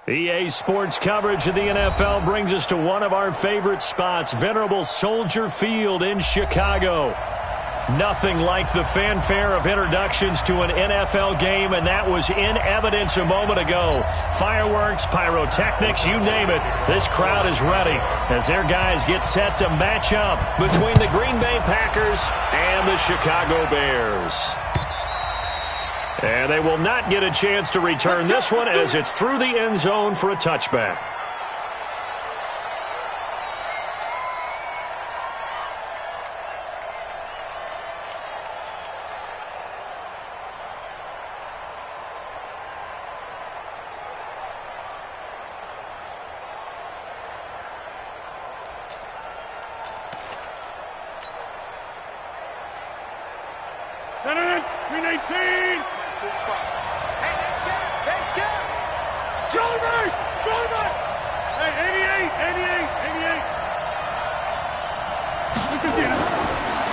EA Sports coverage of the NFL brings us to one of our favorite spots, venerable Soldier Field in Chicago. Nothing like the fanfare of introductions to an NFL game, and that was in evidence a moment ago. Fireworks, pyrotechnics, you name it. This crowd is ready as their guys get set to match up between the Green Bay Packers and the Chicago Bears. And they will not get a chance to return this one as it's through the end zone for a touchback.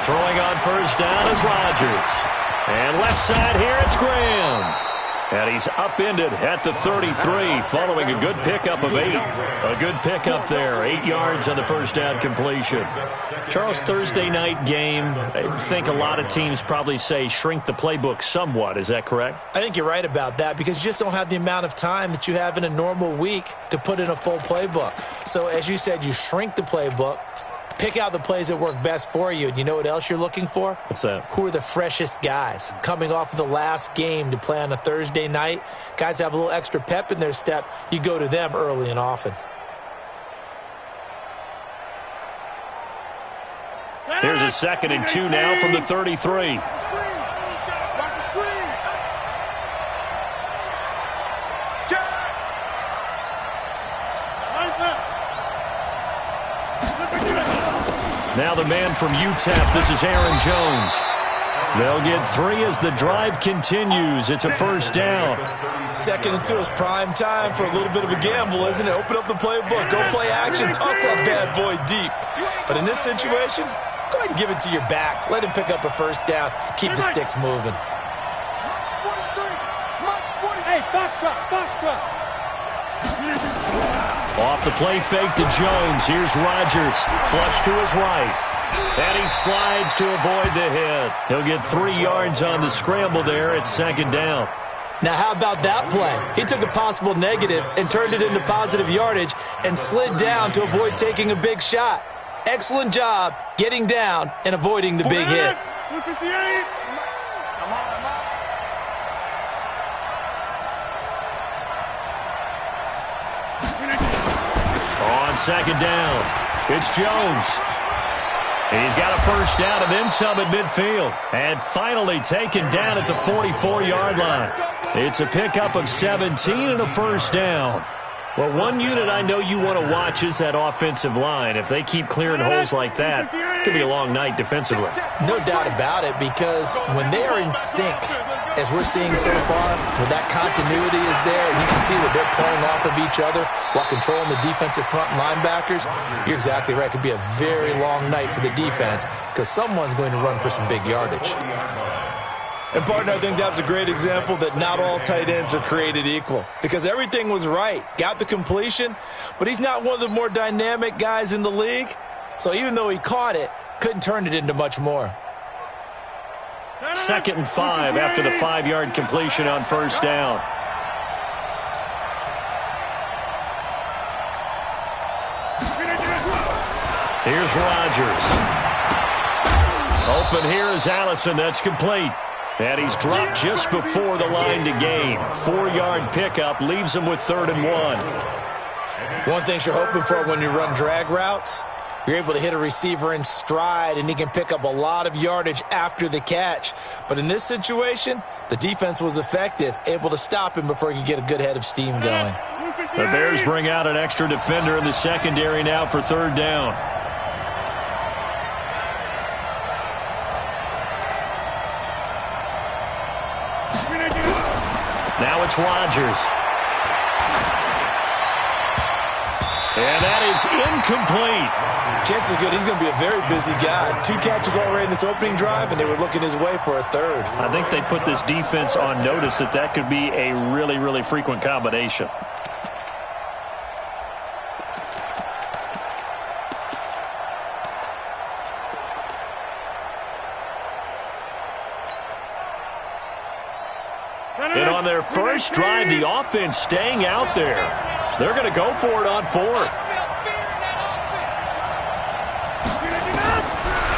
Throwing on first down is Rodgers. And left side here, it's Graham. And he's upended at the 33 following a good pickup of 8. A good pickup there, 8 yards on the first down completion. Charles, Thursday night game, I think a lot of teams probably say shrink the playbook somewhat. Is that correct? I think you're right about that because you just don't have the amount of time that you have in a normal week to put in a full playbook. So as you said, you shrink the playbook. Pick out the plays that work best for you. And you know what else you're looking for? What's that? Who are the freshest guys? Coming off of the last game to play on a Thursday night, guys have a little extra pep in their step. You go to them early and often. Here's a 2nd and 2 now from the 33. Now the man from UTEP, this is Aaron Jones. They'll get 3 as the drive continues. It's a first down. 2nd and 2 is prime time for a little bit of a gamble, isn't it? Open up the playbook, go play action, toss that bad boy deep. But in this situation, go ahead and give it to your back. Let him pick up a first down. Keep the sticks moving. Hey, box truck. Off the play fake to Jones. Here's Rodgers. Flush to his right. And he slides to avoid the hit. He'll get 3 yards on the scramble there at 2nd down. Now, how about that play? He took a possible negative and turned it into positive yardage and slid down to avoid taking a big shot. Excellent job getting down and avoiding the big hit. 258. On 2nd down, it's Jones. He's got a first down and then some at midfield. And finally taken down at the 44-yard line. It's a pickup of 17 and a first down. Well, one unit I know you want to watch is that offensive line. If they keep clearing holes like that, it could be a long night defensively. No doubt about it, because when they are in sync, as we're seeing so far, when that continuity is there, and you can see that they're playing off of each other while controlling the defensive front linebackers, you're exactly right. It could be a very long night for the defense because someone's going to run for some big yardage. And, partner, I think that's a great example that not all tight ends are created equal because everything was right. Got the completion, but he's not one of the more dynamic guys in the league. So even though he caught it, couldn't turn it into much more. 2nd and 5 after the 5-yard completion on first down. Here's Rodgers. Open here is Allison. That's complete. And he's dropped just before the line to gain. 4-yard pickup leaves him with 3rd and 1. One thing you're hoping for when you run drag routes, you're able to hit a receiver in stride, and he can pick up a lot of yardage after the catch. But in this situation, the defense was effective, able to stop him before he could get a good head of steam going. The Bears bring out an extra defender in the secondary now for 3rd down. Now it's Rodgers. And that is incomplete. Chances are good. He's going to be a very busy guy. 2 catches already in this opening drive, and they were looking his way for a 3rd. I think they put this defense on notice that could be a really, really frequent combination. And on their first drive, the offense staying out there. They're going to go for it on fourth.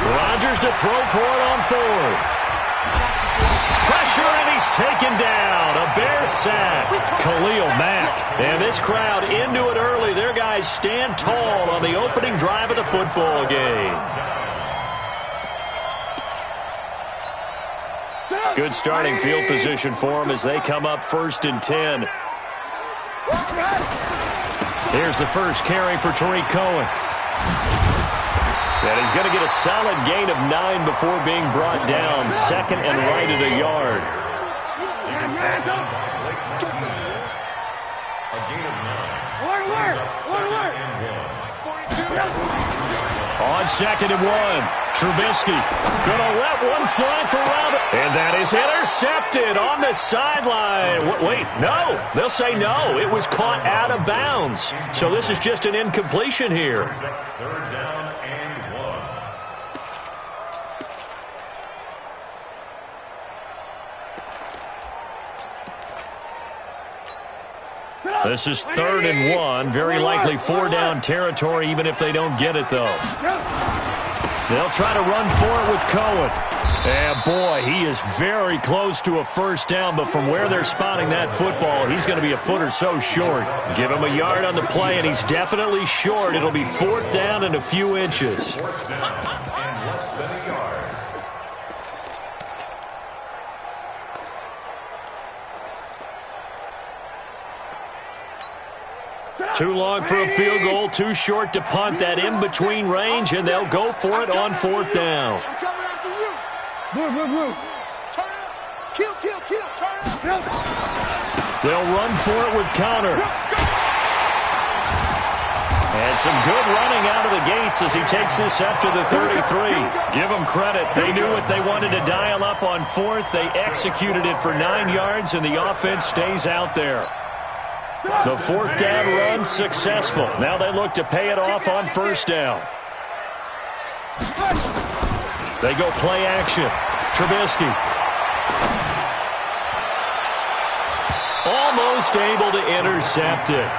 Rodgers to throw for it on fourth. Pressure, and he's taken down. A Bear sack. Khalil Mack. And this crowd into it early. Their guys stand tall on the opening drive of the football game. Good starting field position for them as they come up 1st and 10. Here's the first carry for Tariq Cohen. And he's going to get a solid gain of 9 before being brought down. 2nd and right at a yard. On 2nd and 1, Trubisky going to let one fly for Robert. And that is intercepted on the sideline. Wait, no. They'll say no. It was caught out of bounds. So this is just an incompletion here. 3rd down and 1. This is 3rd and 1. Very likely 4-down territory, even if they don't get it, though. They'll try to run for it with Cohen. And, boy, he is very close to a first down, but from where they're spotting that football, he's going to be a foot or so short. Give him a yard on the play, and he's definitely short. It'll be 4th down and a few inches. 4th down and less than a yard. Too long for a field goal, too short to punt. That in-between range, and they'll go for it on 4th down. Move. Kill. Turn up. They'll run for it with Connor. And some good running out of the gates as he takes this up to the 33. Give them credit. They knew what they wanted to dial up on 4th. They executed it for 9 yards, and the offense stays out there. The 4th down run successful. Now they look to pay it off on 1st down. They go play action. Trubisky. Almost able to intercept it.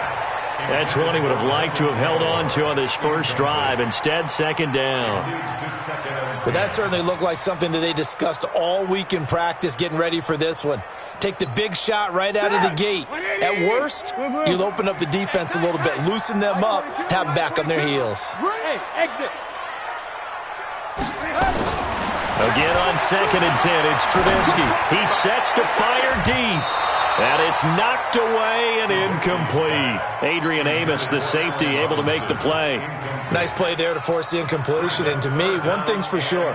That's one he would have liked to have held on to on this first drive. Instead, 2nd down. But that certainly looked like something that they discussed all week in practice getting ready for this one. Take the big shot right out of the gate. At worst, you'll open up the defense a little bit, loosen them up, have them back on their heels. Hey, exit. Again on 2nd and 10, it's Trubisky. He sets to fire deep. And it's knocked away and incomplete. Adrian Amos, the safety, able to make the play. Nice play there to force the incompletion. And to me, one thing's for sure.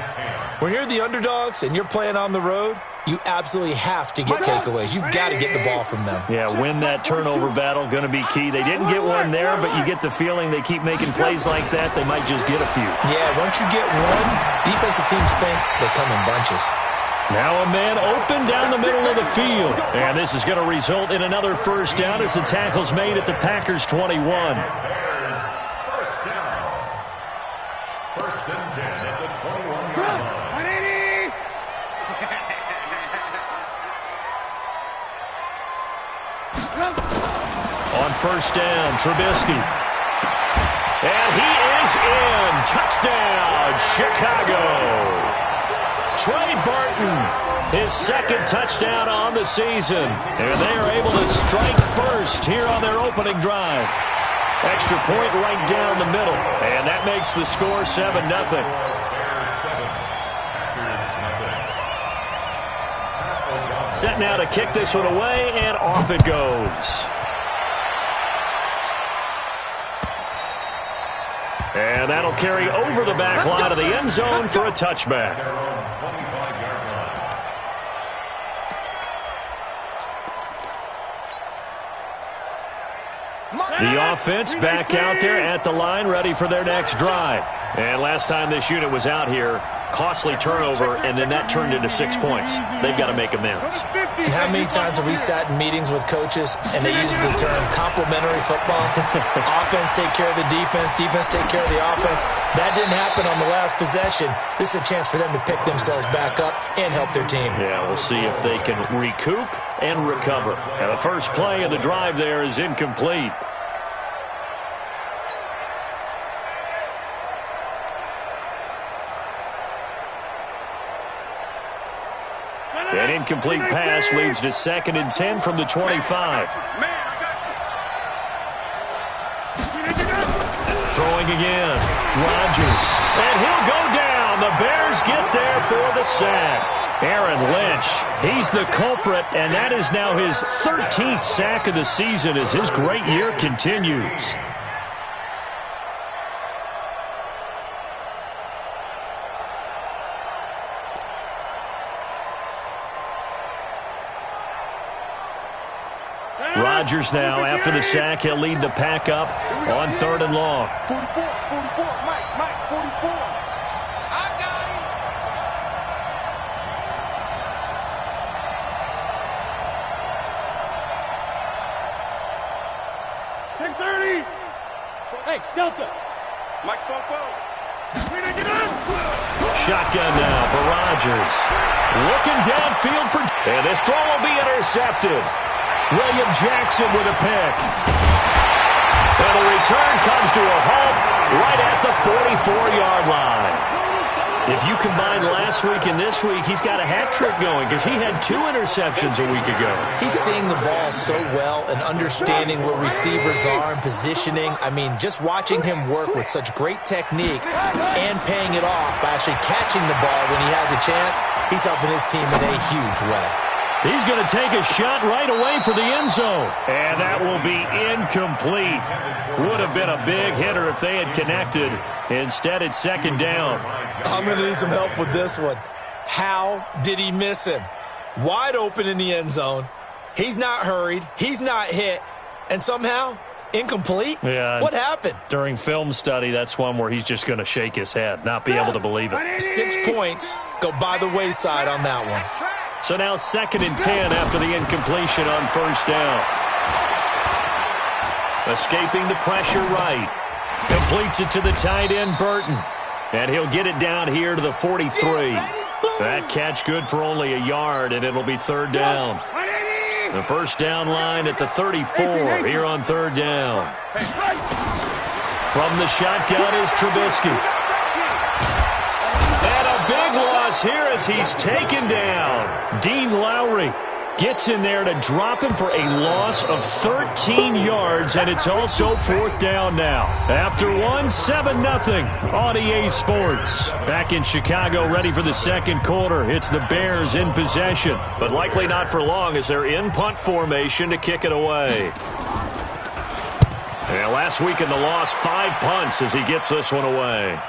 When you're the underdogs and you're playing on the road, you absolutely have to get takeaways. You've got to get the ball from them. Yeah, win that turnover battle, going to be key. They didn't get one there, but you get the feeling they keep making plays like that, they might just get a few. Yeah, once you get one, defensive teams think they come in bunches. Now a man open down the middle of the field. And this is going to result in another first down as the tackle's made at the Packers' 21. First down. 1st and 10 at the 21-yard line. On 1st down, Trubisky. And he is in. Touchdown, Chicago. Trey Burton, his 2nd touchdown on the season. And they are able to strike first here on their opening drive. Extra point right down the middle. And that makes the score 7-0. Set now to kick this one away, and off it goes. And that'll carry over the back line of the end zone for a touchback. The offense back out there at the line, ready for their next drive. And last time this unit was out here, Costly turnover, and then that turned into 6 points. They've got to make amends. And how many times have we sat in meetings with coaches and they use the term complementary football? Offense take care of the defense, defense take care of the offense. That didn't happen on the last possession. This is a chance for them to pick themselves back up and help their team. Yeah, we'll see if they can recoup and recover. And the first play of the drive there is incomplete. An incomplete pass leads to 2nd and 10 from the 25. Throwing again. Rodgers. And he'll go down. The Bears get there for the sack. Aaron Lynch, he's the culprit, and that is now his 13th sack of the season as his great year continues. Rodgers now, after the sack, he'll lead the pack up on 3rd and long. 44, Mike, 44. I got him. 10-30. Hey, Delta. Mike, Shotgun now for Rodgers. Looking downfield for... And this throw will be intercepted. William Jackson with a pick. And the return comes to a halt right at the 44-yard line. If you combine last week and this week, he's got a hat trick going because he had 2 interceptions a week ago. He's seeing the ball so well and understanding where receivers are and positioning. I mean, just watching him work with such great technique and paying it off by actually catching the ball when he has a chance, he's helping his team in a huge way. He's going to take a shot right away for the end zone. And that will be incomplete. Would have been a big hitter if they had connected. Instead, it's 2nd down. I'm going to need some help with this one. How did he miss him? Wide open in the end zone. He's not hurried. He's not hit. And somehow, incomplete? Yeah. What happened? During film study, that's one where he's just going to shake his head, not be able to believe it. 6 points go by the wayside on that one. So now 2nd and 10 after the incompletion on 1st down. Escaping the pressure right. Completes it to the tight end, Burton. And he'll get it down here to the 43. That catch good for only a yard, and it'll be 3rd down. The first down line at the 34 here on 3rd down. From the shotgun is Trubisky. And a big loss here as he's taken down. Dean Lowry gets in there to drop him for a loss of 13 yards, and it's also 4th down now. After 7-0 on EA Sports. Back in Chicago, ready for the 2nd quarter. It's the Bears in possession, but likely not for long as they're in punt formation to kick it away. And last week in the loss, 5 punts as he gets this one away.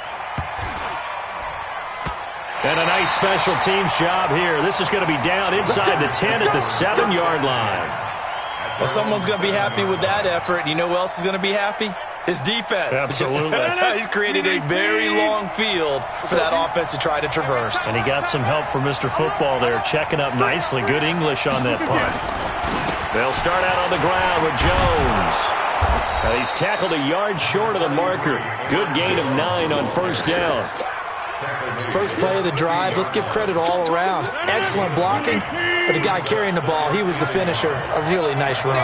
And a nice special teams job here. This is going to be down inside the 10 at the 7-yard line. Well, someone's going to be happy with that effort. You know who else is going to be happy? His defense. Absolutely. He's created a very long field for that offense to try to traverse. And he got some help from Mr. Football there, checking up nicely. Good English on that punt. They'll start out on the ground with Jones. He's tackled a yard short of the marker. Good gain of 9 on 1st down. First play of the drive, let's give credit all around. Excellent blocking, but the guy carrying the ball, he was the finisher. A really nice run.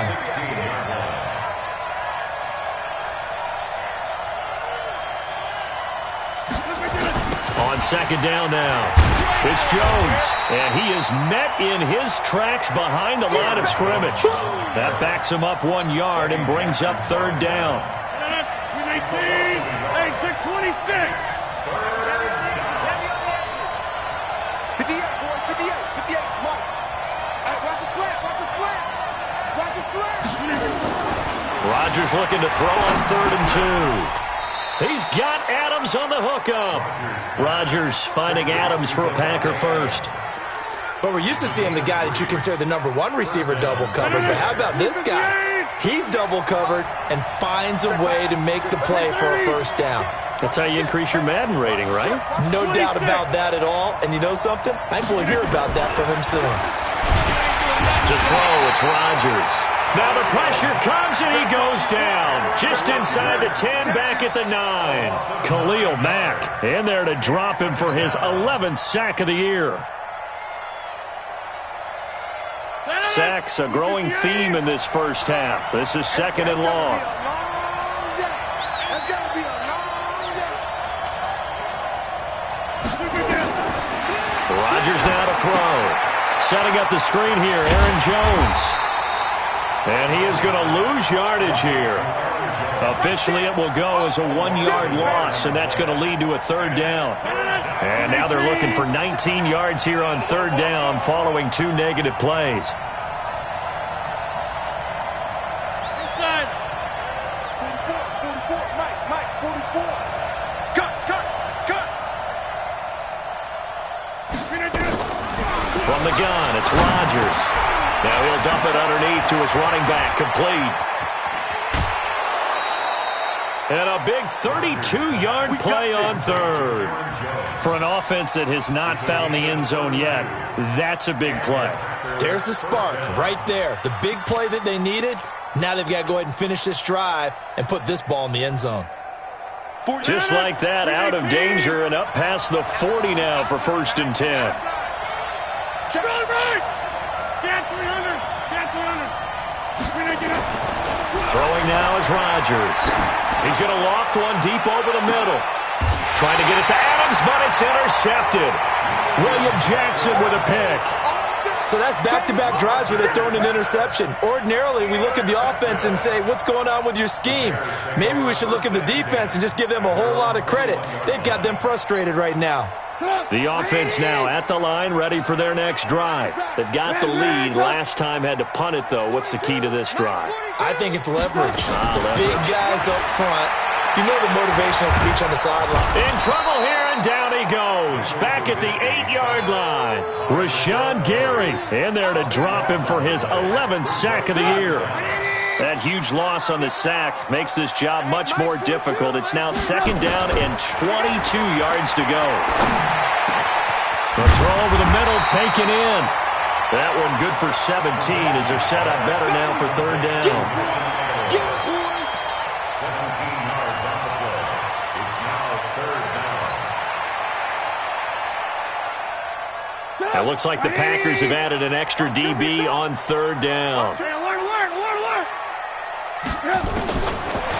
On 2nd down now, it's Jones, and he is met in his tracks behind the line of scrimmage. That backs him up 1 yard and brings up 3rd down. 26. Rodgers looking to throw on 3rd and 2. He's got Adams on the hookup. Rodgers finding Adams for a Packer first. But we're used to seeing the guy that you consider the #1 receiver double covered. But how about this guy? He's double covered and finds a way to make the play for a first down. That's how you increase your Madden rating, right? No doubt about that at all. And you know something? I think we'll hear about that from him soon. To throw, it's Rodgers. Now the pressure comes and he goes down. Just inside the 10, back at the 9. Khalil Mack in there to drop him for his 11th sack of the year. Sacks, a growing theme in this first half. This is second and long. Rodgers now to throw. Setting up the screen here, Aaron Jones. And he is going to lose yardage here. Officially, it will go as a 1-yard loss, and that's going to lead to a third down. And now they're looking for 19 yards here on third down following 2 negative plays. Inside. 44, Mike, 44. Cut. From the gun, it's Rodgers. Now he'll dump it underneath to his running back, complete. And a big 32-yard play on third. For an offense that has not found the end zone yet, that's a big play. There's the spark right there. The big play that they needed. Now they've got to go ahead and finish this drive and put this ball in the end zone. Just like that, out of danger and up past the 40 now for 1st and 10. Check right. Stand 300. Throwing now is Rodgers. He's going to loft one deep over the middle. Trying to get it to Adams, but it's intercepted. William Jackson with a pick. So that's back-to-back drives where they're throwing an interception. Ordinarily, we look at the offense and say, what's going on with your scheme? Maybe we should look at the defense and just give them a whole lot of credit. They've got them frustrated right now. The offense now at the line, ready for their next drive. They've got the lead. Last time had to punt it, though. What's the key to this drive? I think it's leverage. Leverage. Big guys up front. You know the motivational speech on the sideline. In trouble here, and down he goes. Back at the 8-yard line. Rashawn Gary in there to drop him for his 11th sack of the year. That huge loss on the sack makes this job much more difficult. It's now 2nd down and 22 yards to go. The throw over the middle taken in. That one good for 17 as they're set up better now for 3rd down. 17 yards off the play. It's now 3rd down. It looks like the Packers have added an extra DB on 3rd down. Alert.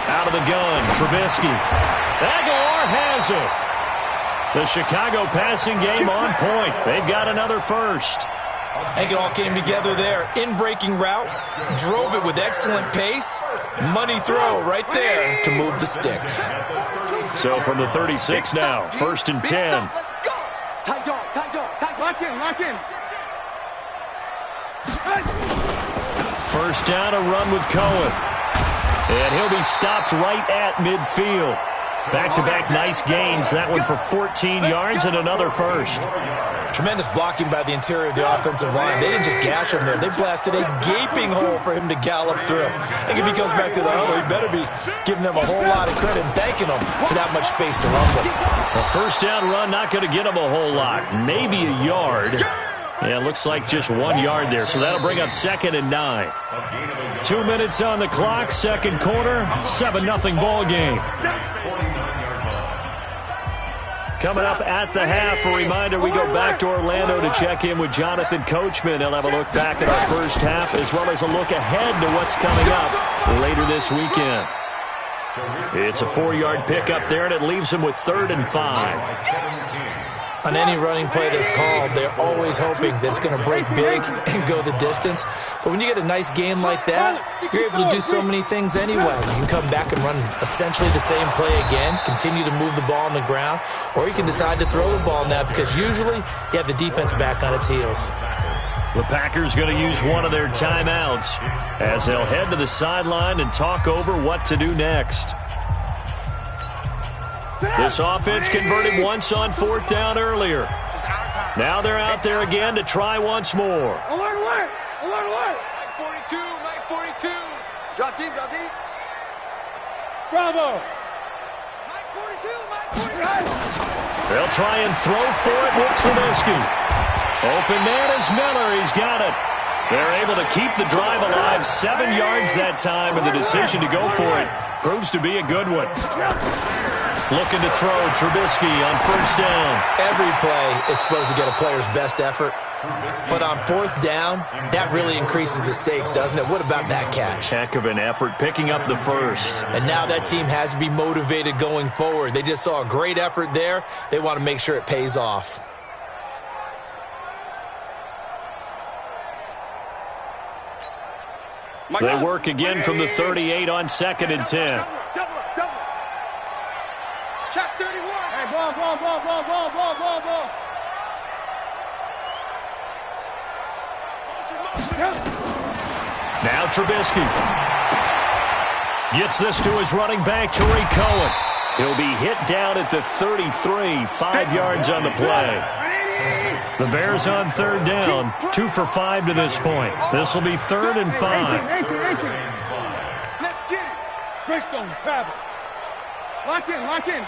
Out of the gun, Trubisky. Aguilar has it. The Chicago passing game on point. They've got another first. I think it all came together there. In-breaking route, drove it with excellent pace. Money throw right there to move the sticks. So from the 36 now, 1st and 10. Let's go. Tight dog. Lock in. First down, a run with Cohen. And he'll be stopped right at midfield. Back-to-back nice gains. That one for 14 yards and another first. Tremendous blocking by the interior of the offensive line. They didn't just gash him there. They blasted a gaping hole for him to gallop through. I think if he comes back to the huddle, he better be giving them a whole lot of credit and thanking them for that much space to run with. A first down run not going to get him a whole lot. Maybe a yard. Yeah, it looks like just 1 yard there. So that'll bring up 2nd and 9. 2 minutes on the clock, 2nd quarter, 7-0 ball game. Coming up at the half, a reminder, we go back to Orlando to check in with Jonathan Coachman. He'll have a look back at our first half as well as a look ahead to what's coming up later this weekend. It's a 4-yard pickup there, and it leaves him with 3rd and 5. On any running play that's called, they're always hoping that it's going to break big and go the distance. But when you get a nice game like that, you're able to do so many things anyway. You can come back and run essentially the same play again, continue to move the ball on the ground, or you can decide to throw the ball now because usually you have the defense back on its heels. The Packers going to use one of their timeouts as they'll head to the sideline and talk over what to do next. This offense converted once on 4th down earlier. Now they're out there again to try once more. Alert. Mike 42. Drop deep, drop deep. Bravo. Mike 42, Mike 42. They'll try and throw for it with Trubisky. Open man is Miller. He's got it. They're able to keep the drive alive. 7 yards that time, and the decision to go for it proves to be a good one. Looking to throw Trubisky on first down. Every play is supposed to get a player's best effort. But on fourth down, that really increases the stakes, doesn't it? What about that catch? Heck of an effort picking up the first. And now that team has to be motivated going forward. They just saw a great effort there. They want to make sure it pays off. They work again from the 38 on 2nd and 10. Double. Check 31. Hey, ball. Now Trubisky gets this to his running back, Tariq Cohen. He'll be hit down at the 33, 5 yards on the play. The Bears on third down, 2 for 5 to this point. This will be 3rd and 5. Let's get it. Greystone, travel. Lock in.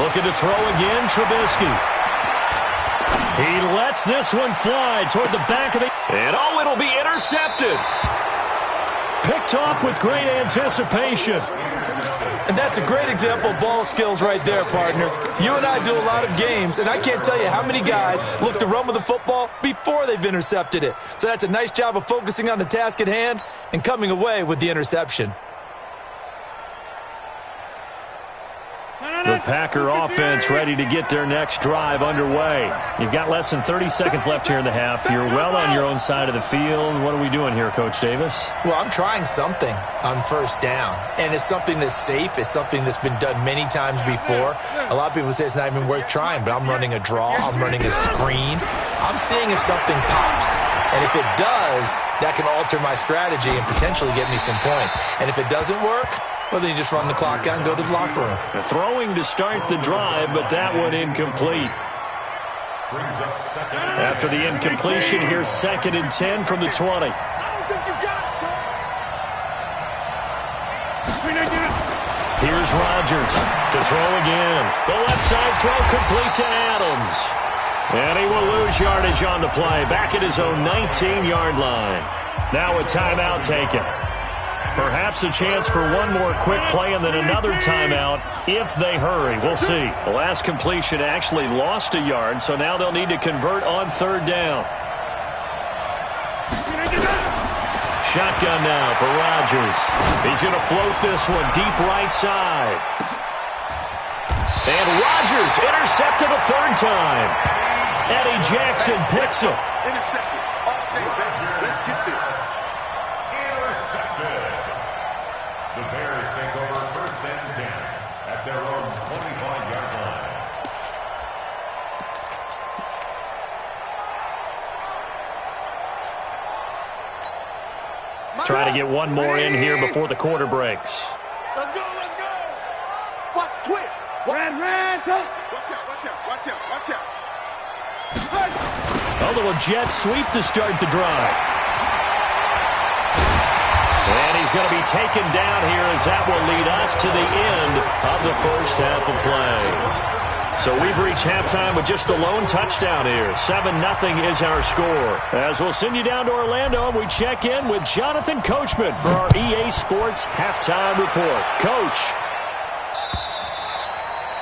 Looking to throw again, Trubisky. He lets this one fly toward the back of the... And it'll be intercepted. Picked off with great anticipation. And that's a great example of ball skills right there, partner. You and I do a lot of games, and I can't tell you how many guys look to run with the football before they've intercepted it. So that's a nice job of focusing on the task at hand and coming away with the interception. The Packer offense ready to get their next drive underway. You've got less than 30 seconds left here in the half. You're well on your own side of the field. What are we doing here, Coach Davis? Well, I'm trying something on first down, and it's something that's safe. It's something that's been done many times before. A lot of people say it's not even worth trying, but I'm running a draw. I'm running a screen. I'm seeing if something pops, and if it does, that can alter my strategy and potentially get me some points. And if it doesn't work, well, then you just run the clock out and go to the locker room. Throwing to start the drive, but that one incomplete. After the incompletion, here's 2nd and 10 from the 20. I don't think you got it, son. Here's Rodgers to throw again. The left side throw complete to Adams. And he will lose yardage on the play. Back at his own 19-yard line. Now a timeout taken. Perhaps a chance for one more quick play and then another timeout if they hurry. We'll see. The last completion actually lost a yard, so now they'll need to convert on third down. Shotgun now for Rodgers. He's going to float this one deep right side. And Rodgers intercepted a third time. Eddie Jackson picks him. Intercepted. All day, baby. Let's get this. Intercepted. The Bears take over 1st and 10 at their own 25-yard line. Try to get one more in here before the quarter breaks. Let's go. Watch twist. Red, go. Watch out. A little jet sweep to start the drive. And he's going to be taken down here as that will lead us to the end of the first half of play. So we've reached halftime with just a lone touchdown here. 7-0 is our score. As we'll send you down to Orlando, we check in with Jonathan Coachman for our EA Sports Halftime Report. Coach.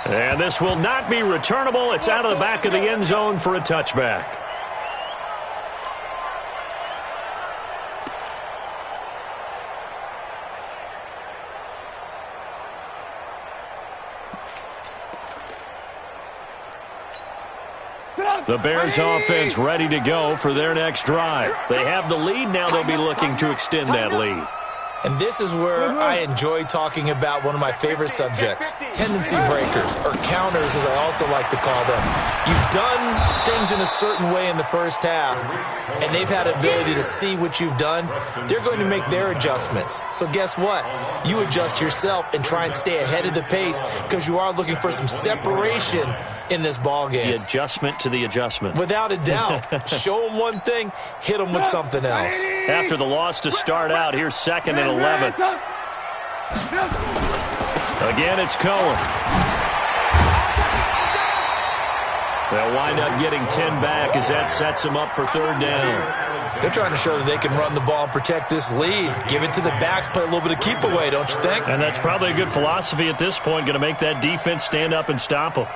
And this will not be returnable. It's out of the back of the end zone for a touchback. The Bears offense ready to go for their next drive. They have the lead now. They'll be looking to extend that lead. And this is where I enjoy talking about one of my favorite subjects, tendency breakers, or counters as I also like to call them. You've done things in a certain way in the first half, and they've had the ability to see what you've done. They're going to make their adjustments. So guess what? You adjust yourself and try and stay ahead of the pace because you are looking for some separation in this ball game. The adjustment to the adjustment. Without a doubt. Show them one thing, hit them with something else. After the loss to start out, here's 2nd and 11. Again, it's Cohen. They'll wind up getting 10 back as that sets them up for 3rd down. They're trying to show that they can run the ball and protect this lead. Give it to the backs, play a little bit of keep away, don't you think? And that's probably a good philosophy at this point, going to make that defense stand up and stop them.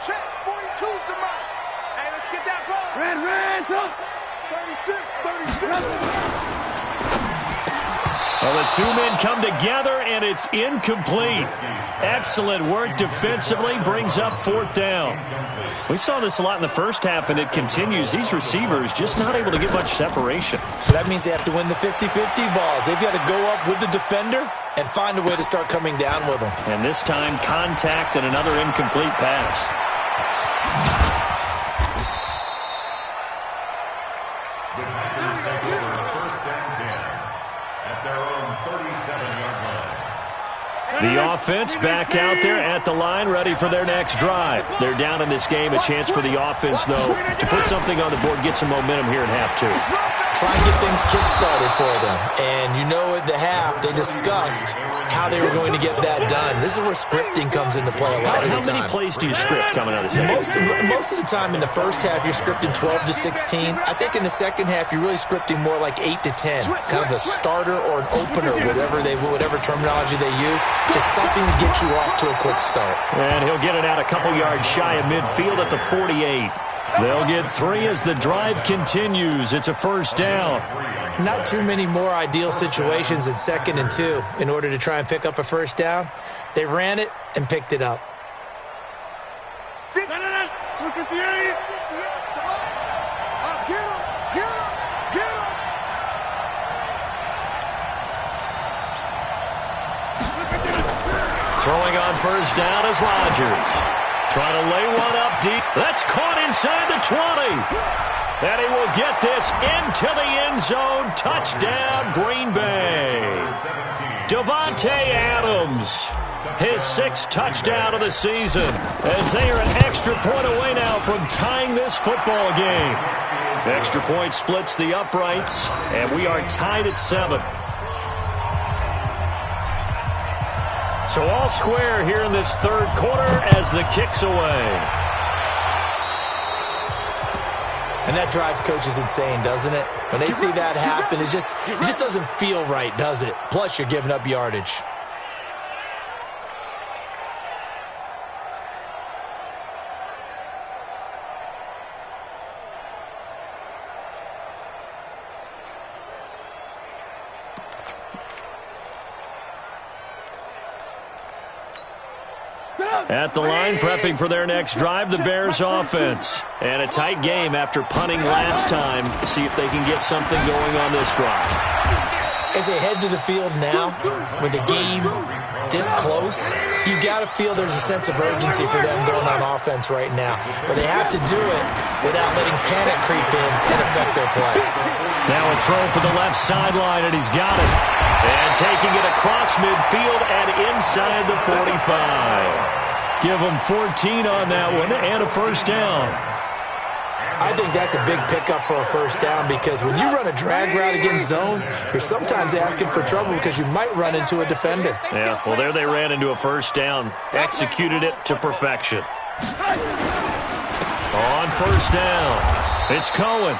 Check, 42's the mark. Hey, let's get that ball. Red, talk. 36. Well, the two men come together, and it's incomplete. Excellent work defensively, brings up 4th down. We saw this a lot in the first half, and it continues. These receivers just not able to get much separation. So that means they have to win the 50-50 balls. They've got to go up with the defender and find a way to start coming down with them. And this time, contact and another incomplete pass. The Packers take over 1st and 10 at their own 37-yard line. The offense back out there at the line, ready for their next drive. They're down in this game. A chance for the offense, though, to put something on the board, get some momentum here in half 2. Try and get things kick-started for them. And you know at the half, they discussed how they were going to get that done. This is where scripting comes into play a lot of the time. How many plays do you script coming out of the second? Most of the time in the first half, you're scripting 12 to 16. I think in the second half, you're really scripting more like 8 to 10. Kind of a starter or an opener, whatever terminology they use. Just something to get you off to a quick start. And he'll get it out a couple yards shy of midfield at the 48. They'll get 3 as the drive continues. It's a 1st down. Not too many more ideal situations in 2nd and 2 in order to try and pick up a 1st down. They ran it and picked it up. Throwing on 1st down is Rodgers. Trying to lay one up deep. That's caught inside the 20. And he will get this into the end zone. Touchdown, Green Bay. Davante Adams, his 6th touchdown of the season, as they are an extra point away now from tying this football game. Extra point splits the uprights, and we are tied at 7. So all square here in this 3rd quarter as the kick's away. And that drives coaches insane, doesn't it? When they see that happen, it just doesn't feel right, does it? Plus, you're giving up yardage. At the line, prepping for their next drive, the Bears offense. And a tight game after punting last time. See if they can get something going on this drive. As they head to the field now, with the game this close, you've got to feel there's a sense of urgency for them going on offense right now. But they have to do it without letting panic creep in and affect their play. Now a throw for the left sideline, and he's got it. And taking it across midfield and inside the 45. Give them 14 on that one and a 1st down. I think that's a big pickup for a 1st down because when you run a drag route against zone, you're sometimes asking for trouble because you might run into a defender. Yeah, well, there they ran into a 1st down. Executed it to perfection. On 1st down, it's Cohen.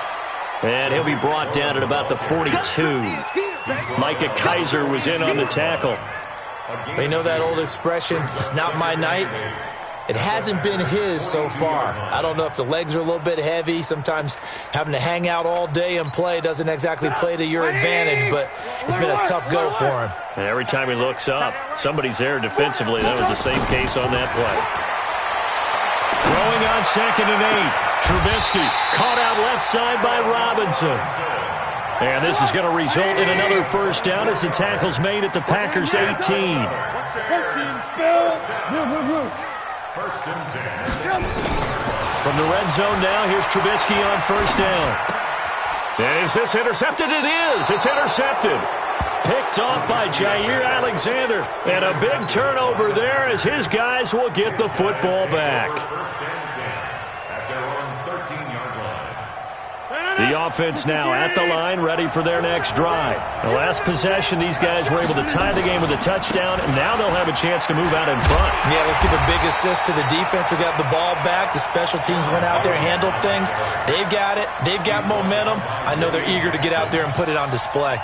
And he'll be brought down at about the 42. Micah Kaiser was in on the tackle. You know that old expression, it's not my night? It hasn't been his so far. I don't know if the legs are a little bit heavy. Sometimes having to hang out all day and play doesn't exactly play to your advantage, but it's been a tough go for him. And every time he looks up, somebody's there defensively. That was the same case on that play. Throwing on 2nd and 8. Trubisky caught out left side by Robinson. And this is going to result in another first down as the tackle's made at the Packers' 18. First and 10. From the red zone now, here's Trubisky on first down. And is this intercepted? It is. It's intercepted. Picked off by Jair Alexander. And a big turnover there as his guys will get the football back. First and 10 at their own 13-yard line. The offense now at the line, ready for their next drive. The last possession, these guys were able to tie the game with a touchdown, and now they'll have a chance to move out in front. Yeah, let's give a big assist to the defense who got the ball back. The special teams went out there, handled things. They've got it. They've got momentum. I know they're eager to get out there and put it on display.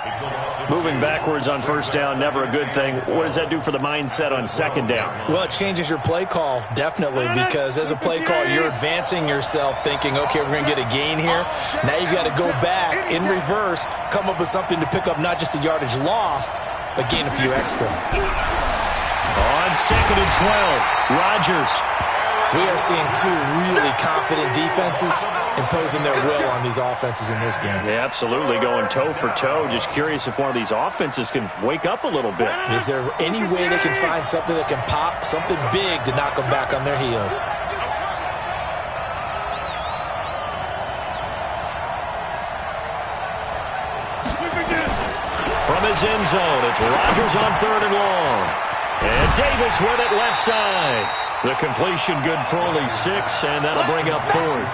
Moving backwards on first down, never a good thing. What does that do for the mindset on second down? Well, it changes your play call, definitely, because as a play call, you're advancing yourself thinking, okay, we're going to get a gain here. Now you've got to go back in reverse, come up with something to pick up not just the yardage lost, but gain a few extra. On 2nd and 12, Rodgers. We are seeing two really confident defenses imposing their will on these offenses in this game. Yeah, absolutely, going toe for toe. Just curious if one of these offenses can wake up a little bit. Is there any way they can find something that can pop, something big to knock them back on their heels? From his end zone, it's Rodgers on 3rd and long. And Davis with it left side. The completion good for only 6, and that'll bring up 4th.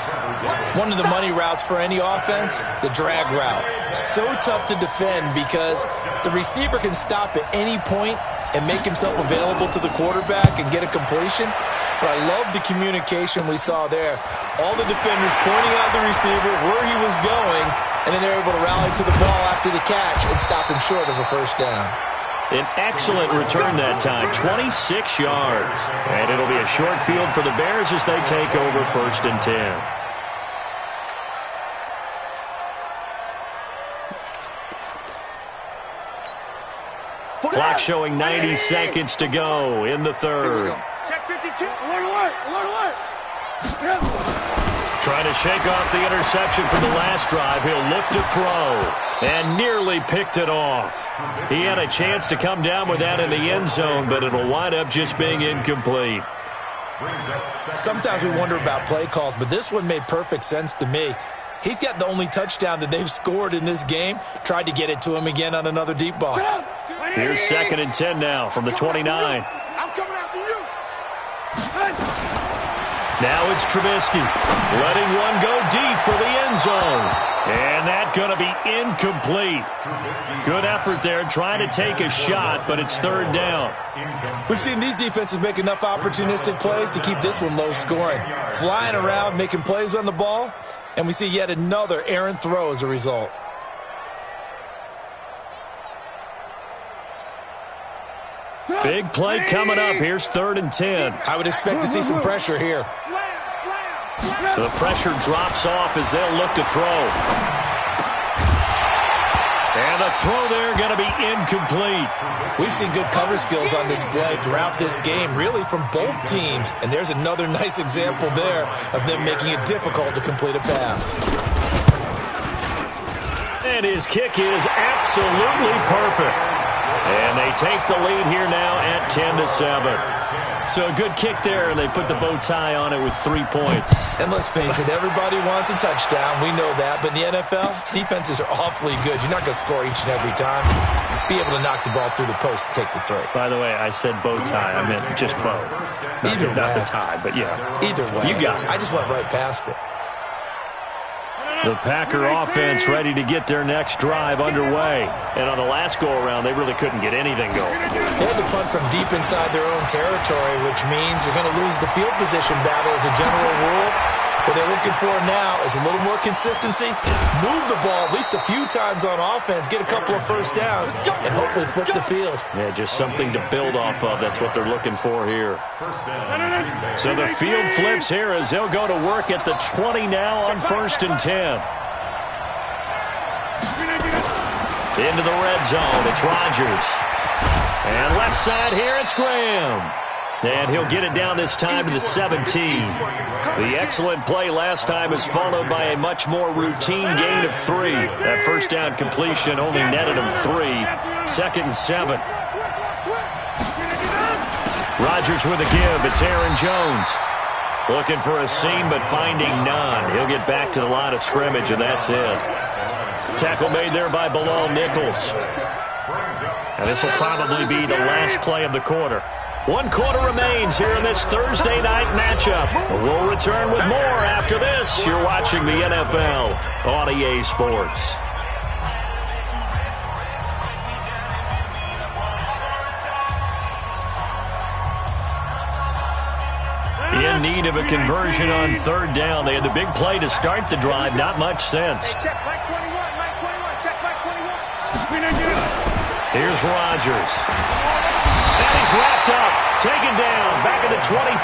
One of the money routes for any offense, the drag route. So tough to defend because the receiver can stop at any point and make himself available to the quarterback and get a completion. But I love the communication we saw there. All the defenders pointing out the receiver, where he was going, and then they're able to rally to the ball after the catch and stop him short of a first down. An excellent return that time, 26 yards. And it'll be a short field for the Bears as they take over 1st and 10. Clock showing 90 seconds to go in the 3rd. Check 52. Alert, alert, alert. Trying to shake off the interception from the last drive. He'll look to throw and nearly picked it off. He had a chance to come down with that in the end zone, but it'll wind up just being incomplete. Sometimes we wonder about play calls, but this one made perfect sense to me. He's got the only touchdown that they've scored in this game. Tried to get it to him again on another deep ball. Here's 2nd and 10 now from the 29. I'm coming after you. Now it's Trubisky letting one go deep for the end zone. And that's going to be incomplete. Good effort there trying to take a shot, but it's 3rd down. We've seen these defenses make enough opportunistic plays to keep this one low scoring. Flying around, making plays on the ball, and we see yet another errant throw as a result. Big play coming up. Here's 3rd and 10. I would expect to see some pressure here. The pressure drops off as they'll look to throw. And the throw there going to be incomplete. We've seen good cover skills on display throughout this game, really from both teams. And there's another nice example there of them making it difficult to complete a pass. And his kick is absolutely perfect. And they take the lead here now at 10-7. So a good kick there, and they put the bow tie on it with 3 points. And let's face it, everybody wants a touchdown. We know that. But in the NFL, defenses are awfully good. You're not going to score each and every time. Be able to knock the ball through the post and take the throw. By the way, I said bow tie. I meant just bow. Either way. Not the tie, but yeah. Either way. You got it. I just went right past it. The Packer offense ready to get their next drive underway. And on the last go-around, they really couldn't get anything going. They had to punt from deep inside their own territory, which means you're going to lose the field position battle as a general rule. What they're looking for now is a little more consistency, move the ball at least a few times on offense, get a couple of first downs, and hopefully flip the field. Yeah, just something to build off of. That's what they're looking for here. So the field flips here as they'll go to work at the 20 now on 1st and 10. Into the red zone, it's Rodgers. And left side here, it's Graham. And he'll get it down this time to the 17. The excellent play last time is followed by a much more routine gain of 3. That first down completion only netted him 3. 2nd and 7. Rodgers with a give. It's Aaron Jones. Looking for a seam, but finding none. He'll get back to the line of scrimmage, and that's it. Tackle made there by Bilal Nichols. And this will probably be the last play of the quarter. 1 quarter remains here in this Thursday night matchup. We'll return with more after this. You're watching the NFL on EA Sports. In need of a conversion on 3rd down. They had the big play to start the drive. Not much sense. Check back 21, Mike 21, check back 21. Here's Rodgers. And he's wrapped up. Taken down. Back at the 25.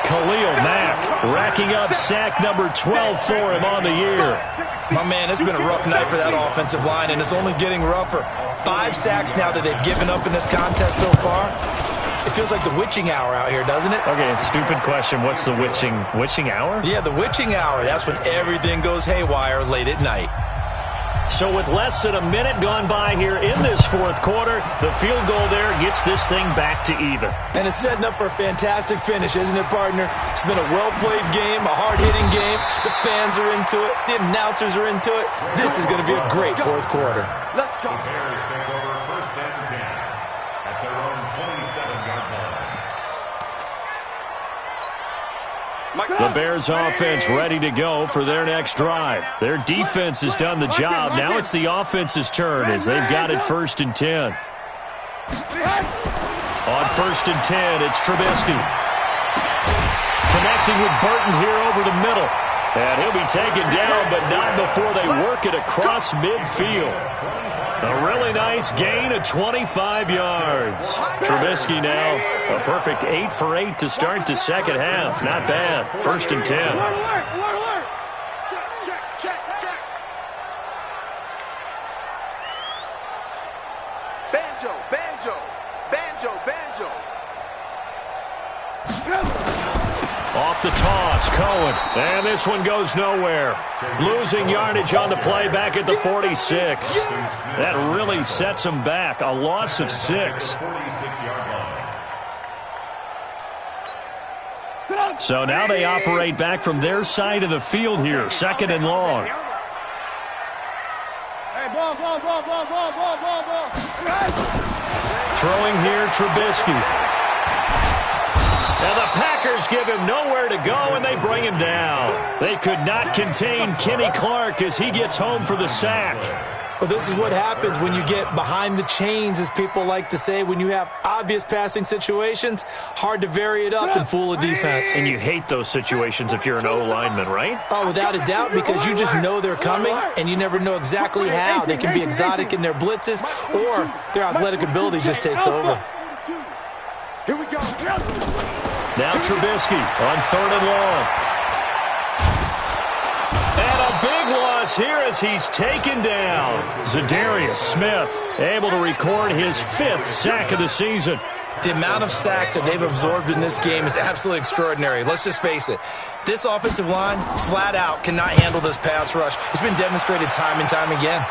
Khalil Mack racking up sack number 12 for him on the year. My man, it's been a rough night for that offensive line, and it's only getting rougher. 5 sacks now that they've given up in this contest so far. It feels like the witching hour out here, doesn't it? Okay, stupid question. What's the witching hour? Yeah, the witching hour. That's when everything goes haywire late at night. So with less than a minute gone by here in this 4th quarter, the field goal there gets this thing back to even. And it's setting up for a fantastic finish, isn't it, partner? It's been a well-played game, a hard-hitting game. The fans are into it. The announcers are into it. This is going to be a great 4th quarter. Let's go. The Bears take over 1st and 10 at their own 27-yard line. The Bears offense ready to go for their next drive. Their defense has done the job. Now it's the offense's turn as they've got it 1st and 10. On 1st and 10, it's Trubisky. Connecting with Burton here over the middle. And he'll be taken down, but not before they work it across midfield. A really nice gain of 25 yards. Trubisky now, a perfect 8 for 8 to start the 2nd half. Not bad. 1st and 10. Alert. Check. Banjo. Off the toss, Cohen. And this one goes nowhere. Losing yardage on the play back at the 46. That really sets them back. A loss of 6. So now they operate back from their side of the field here. 2nd and long. Hey, ball. Throwing here, Trubisky. Now the Packers give him nowhere to go, and they bring him down. They could not contain Kenny Clark as he gets home for the sack. Well, this is what happens when you get behind the chains, as people like to say. When you have obvious passing situations, hard to vary it up and fool a defense. And you hate those situations if you're an O-lineman, right? Oh, without a doubt, because you just know they're coming, and you never know exactly how. They can be exotic in their blitzes, or their athletic ability just takes over. Here we go. Now Trubisky on 3rd and long. And a big loss here as he's taken down. Za'Darius Smith able to record his 5th sack of the season. The amount of sacks that they've absorbed in this game is absolutely extraordinary. Let's just face it. This offensive line, flat out, cannot handle this pass rush. It's been demonstrated time and time again.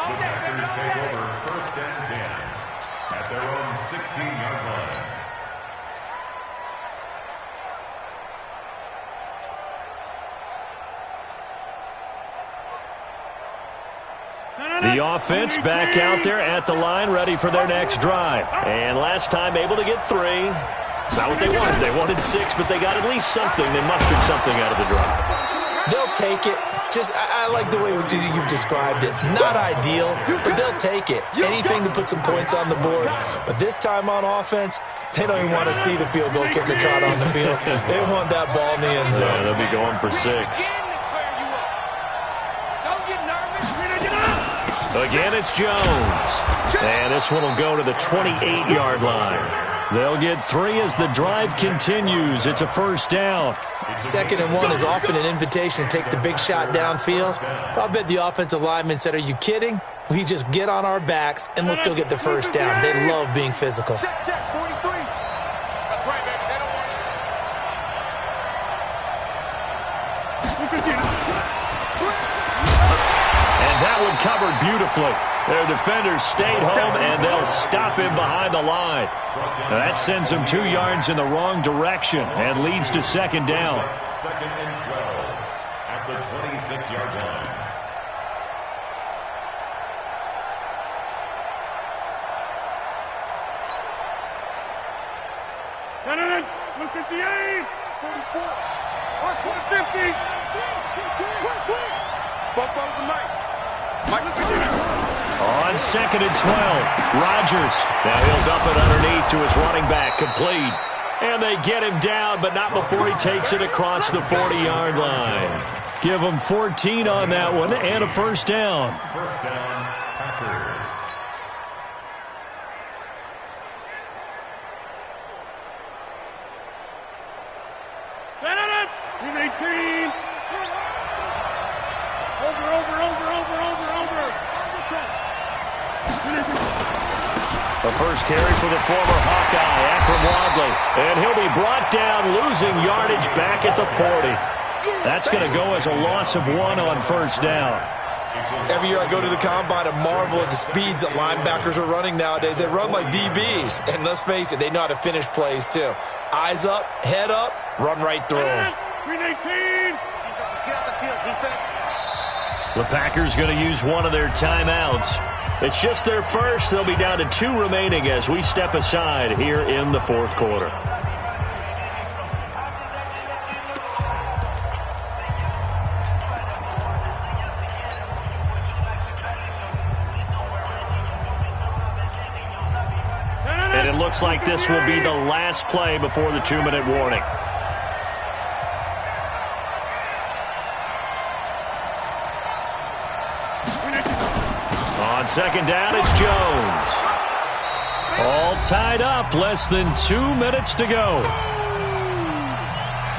The Packers take over 1st and 10 at their own 16-yard line. The offense back out there at the line, ready for their next drive. And last time able to get 3. It's not what they wanted. They wanted 6, but they got at least something. They mustered something out of the drive. They'll take it. Just, I like the way you've described it. Not ideal, but they'll take it. Anything to put some points on the board. But this time on offense, they don't even want to see the field goal kicker trot on the field. They want that ball in the end zone. Yeah, they'll be going for 6. Again, it's Jones. And this one will go to the 28-yard line. They'll get 3 as the drive continues. It's a first down. 2nd and 1 is often an invitation to take the big shot downfield. But I bet the offensive lineman said, are you kidding? We just get on our backs and let's go get the first down. They love being physical. Check, 43. That's right, baby. They don't want And that one covered beautifully. Their defenders stayed home, and they'll stop him behind the line. Now that sends him 2 yards in the wrong direction and leads to 2nd down. 2nd and 12 at the 26-yard line. Look at the 8, 44, watch the 50. Both of them, Mike. Mike, look at you. On 2nd and 12, Rodgers. Now he'll dump it underneath to his running back, complete. And they get him down, but not before he takes it across the 40-yard line. Give him 14 on that one and a first down. First down, Packers. He's 18. Over. The first carry for the former Hawkeye, Akram Wadley. And he'll be brought down, losing yardage back at the 40. That's going to go as a loss of 1 on first down. Every year I go to the combine and marvel at the speeds that linebackers are running nowadays. They run like DBs. And let's face it, they know how to finish plays too. Eyes up, head up, run right through them. Defense, get out the field, defense. The Packers going to use one of their timeouts. It's just their first. They'll be down to 2 remaining as we step aside here in the 4th quarter. And it looks like this will be the last play before the 2-minute warning. On 2nd down, it's Jones. All tied up, less than 2 minutes to go.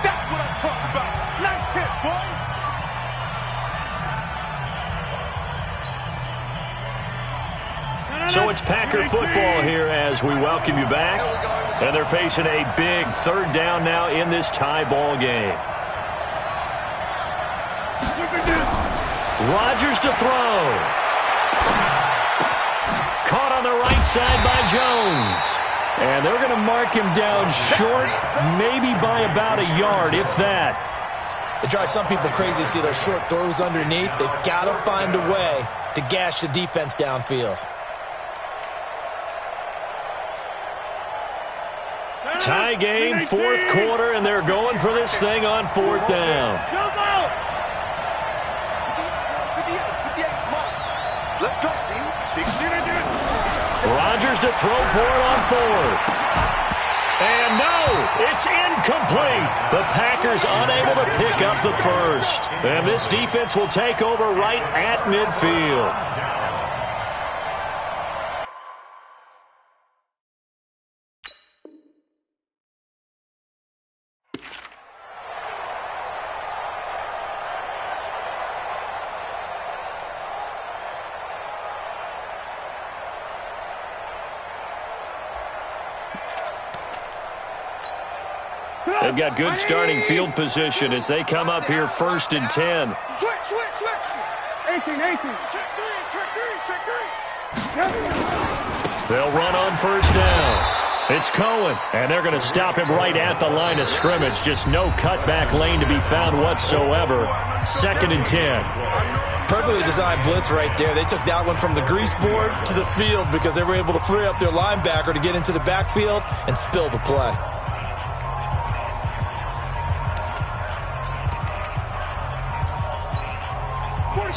That's what I'm talking about. Nice hit, boy. So it's Packer football here as we welcome you back. And they're facing a big 3rd down now in this tie ball game. Rodgers to throw. Caught on the right side by Jones. And they're going to mark him down short, maybe by about a yard, if that. It drives some people crazy to see those short throws underneath. They've got to find a way to gash the defense downfield. Tie game, 4th quarter, and they're going for this thing on 4th down. Let's go, team. Big shit again. Rodgers to throw for it on 4th. And no, it's incomplete. The Packers unable to pick up the first. And this defense will take over right at midfield. They've got good starting field position as they come up here 1st and 10. Switch. 18. Check 3. They'll run on 1st down. It's Cohen, and they're going to stop him right at the line of scrimmage. Just no cutback lane to be found whatsoever. 2nd and 10. Perfectly designed blitz right there. They took that one from the grease board to the field because they were able to free up their linebacker to get into the backfield and spill the play.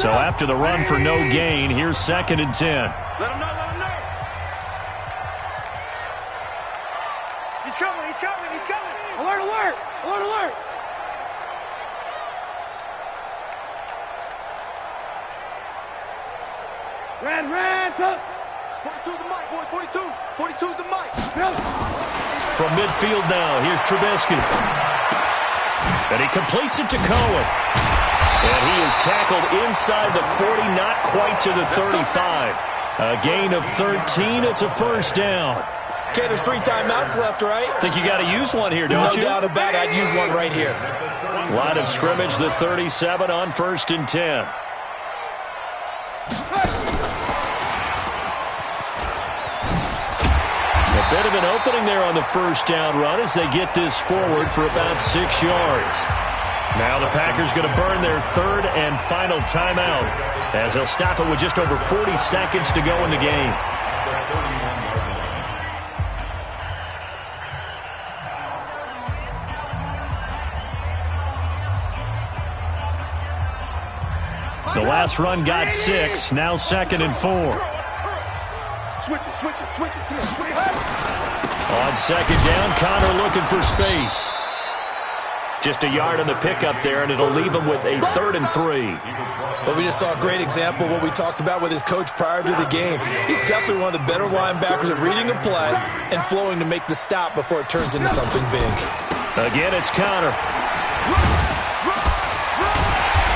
So after the run for no gain, here's 2nd and 10. Let him know, let him know. He's coming, he's coming, he's coming. Alert, alert, alert, alert. Red, up. 42's the mic, boys, 42. 42's the mic. From midfield now, here's Trubisky. And he completes it to Cohen. And he is tackled inside the 40, not quite to the 35. A gain of 13, it's a 1st down. Okay, there's 3 timeouts left, right? Think you got to use one here, don't you? No doubt about it. I'd use one right here. Line of scrimmage, the 37 on 1st and 10. A bit of an opening there on the 1st down run as they get this forward for about 6 yards. Now the Packers going to burn their 3rd and final timeout as they'll stop it with just over 40 seconds to go in the game. The last run got 6, now 2nd and 4. Switch it. Come on, switch it. On 2nd down, Connor looking for space. Just a yard on the pickup there, and it'll leave him with a 3rd and 3. But we just saw a great example of what we talked about with his coach prior to the game. He's definitely one of the better linebackers at reading a play and flowing to make the stop before it turns into something big. Again, it's Connor.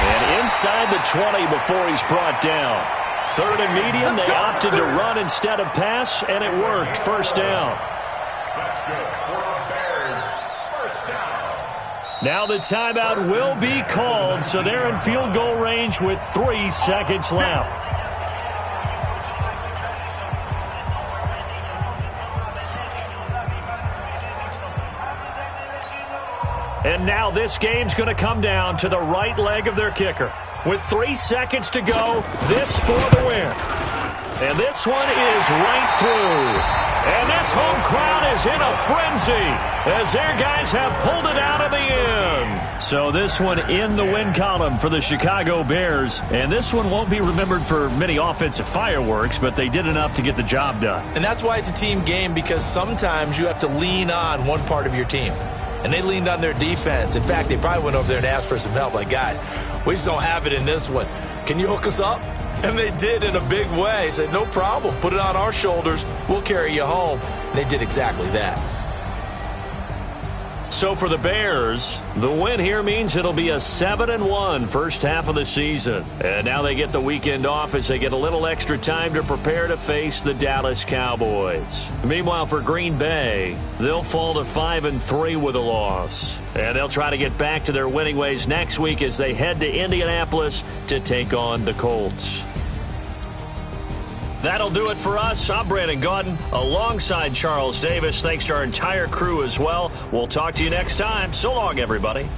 And inside the 20 before he's brought down. 3rd and medium, they opted to run instead of pass, and it worked. 1st down. That's good for the Bears. 1st down. Now the timeout will be called, so they're in field goal range with 3 seconds left. And now this game's going to come down to the right leg of their kicker. With 3 seconds to go, this for the win. And this one is right through. And this home crowd is in a frenzy as their guys have pulled it out of the end. So this one in the win column for the Chicago Bears. And this one won't be remembered for many offensive fireworks, but they did enough to get the job done. And that's why it's a team game, because sometimes you have to lean on one part of your team. And they leaned on their defense. In fact, they probably went over there and asked for some help. Like, guys, we just don't have it in this one. Can you hook us up? And they did in a big way. Said, no problem. Put it on our shoulders. We'll carry you home. And they did exactly that. So for the Bears, the win here means it'll be a 7-1 first half of the season. And now they get the weekend off as they get a little extra time to prepare to face the Dallas Cowboys. Meanwhile, for Green Bay, they'll fall to 5-3 with a loss. And they'll try to get back to their winning ways next week as they head to Indianapolis to take on the Colts. That'll do it for us. I'm Brandon Gaudin alongside Charles Davis. Thanks to our entire crew as well. We'll talk to you next time. So long, everybody.